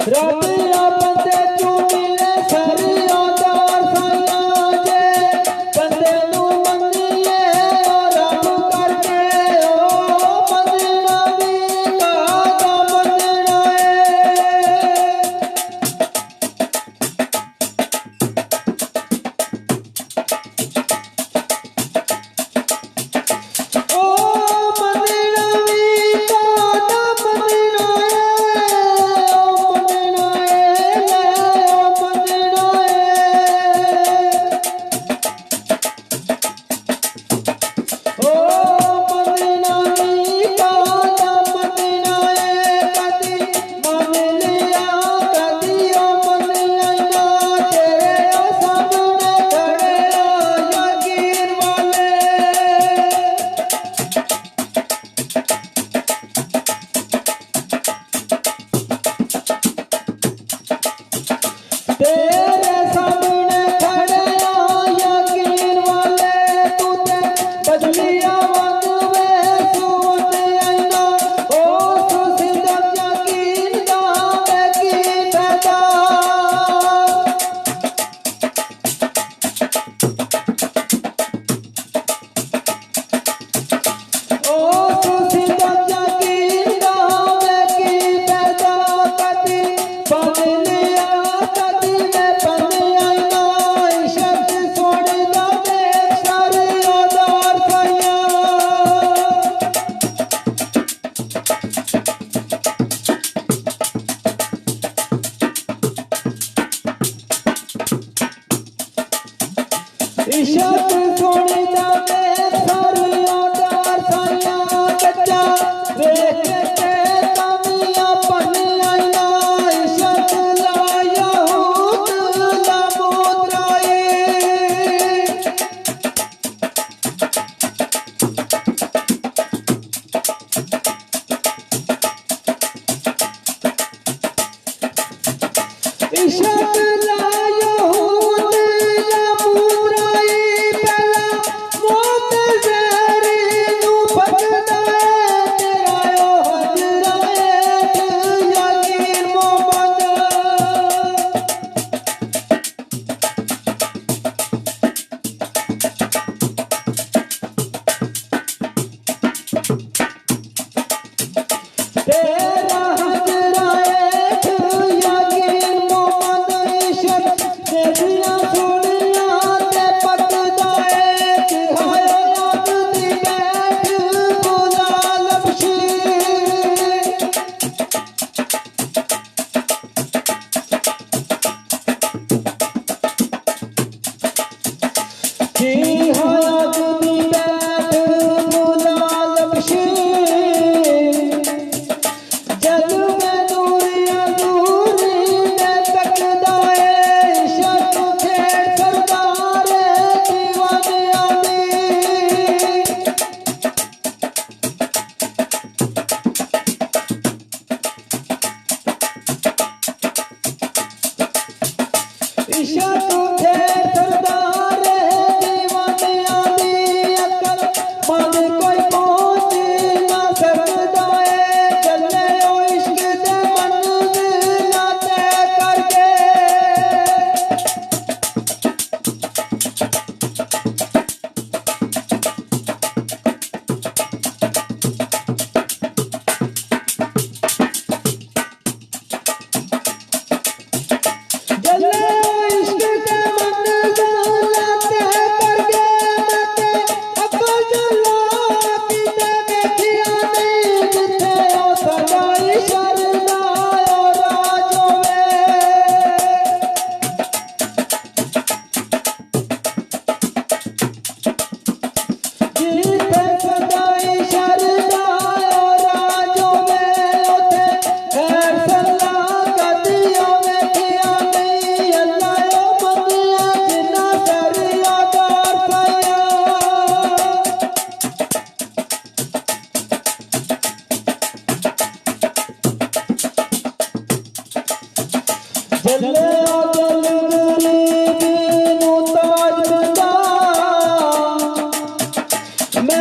रातिया बंदे चूमिले सरिया दार साया जे बंदे नू मनिए और रब करके ओ बंदना दी कादा बंदना तेरे सामने खड़े यकीन वाले तू ते बदलिया वंगवे सुवते आईना ओ सुसिदम यकीन दावे की फैदा ओ सुसिदम यकीन दावे की फैदा कदी बदलिया इशक सोनी जावे सरिया दार साया कच्चा देख के कमिया पन आईना इशक लाया हूत ला मोतराए इशक लाया हूत ला मोतराए तेरा हजराए यकीन मोहम्मद इशक तेरिया सोनिया ते पकदाए कि हाय याद दी बैठ बुला लबशी कि हाय याद दी बैठ बुला लबशी जग में दूरिया दूरी में तकदाए इशक खेड़ सरदार दीवाने आली इशक खेड़ सरदार दीवाने आली अकल मन कोई पहुंच ना सकदा है चले ओ इश्क दे मंजिल तय करके चले ओ इश्क दे मंजिल तय करके मैं अब्बा जला पीते बैठिया नहीं जिथे ओ सजाई शरदा ओ राजो जिथे सजाई शरदा ओ राजो उथे खैर सल्ला कदियो बैठिया नहीं अल्लाह ओ बंदिया जिन्ना सरिया दार साया जल्ले ओ जल्ली बीनू ताज बंदा मैं